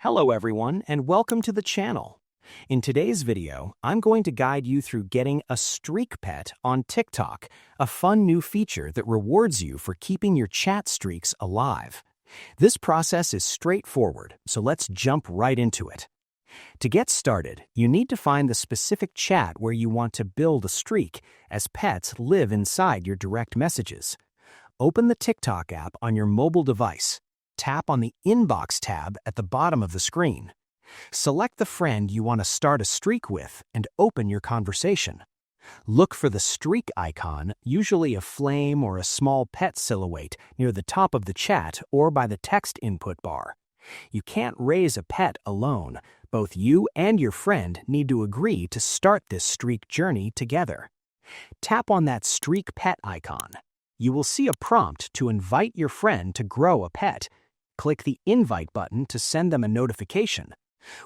Hello everyone and welcome to the channel. In today's video, I'm going to guide you through getting a streak pet on TikTok, a fun new feature that rewards you for keeping your chat streaks alive. This process is straightforward, so let's jump right into it. To get started, you need to find the specific chat where you want to build a streak, as pets live inside your direct messages. Open the TikTok app on your mobile device. Tap on the Inbox tab at the bottom of the screen. Select the friend you want to start a streak with and open your conversation. Look for the streak icon, usually a flame or a small pet silhouette, near the top of the chat or by the text input bar. You can't raise a pet alone. Both you and your friend need to agree to start this streak journey together. Tap on that streak pet icon. You will see a prompt to invite your friend to grow a pet. Click the invite button to send them a notification.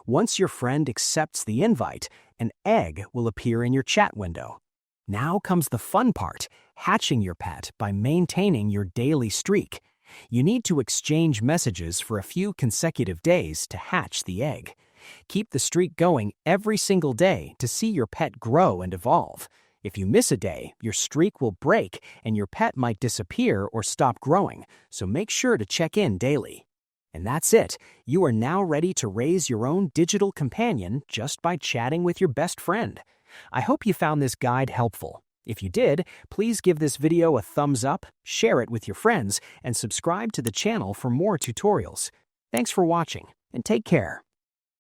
Once your friend accepts the invite, an egg will appear in your chat window. Now comes the fun part, hatching your pet by maintaining your daily streak. You need to exchange messages for a few consecutive days to hatch the egg. Keep the streak going every single day to see your pet grow and evolve. If you miss a day, your streak will break and your pet might disappear or stop growing, so make sure to check in daily. And that's it. You are now ready to raise your own digital companion just by chatting with your best friend. I hope you found this guide helpful. If you did, please give this video a thumbs up, share it with your friends, and subscribe to the channel for more tutorials. Thanks for watching, and take care.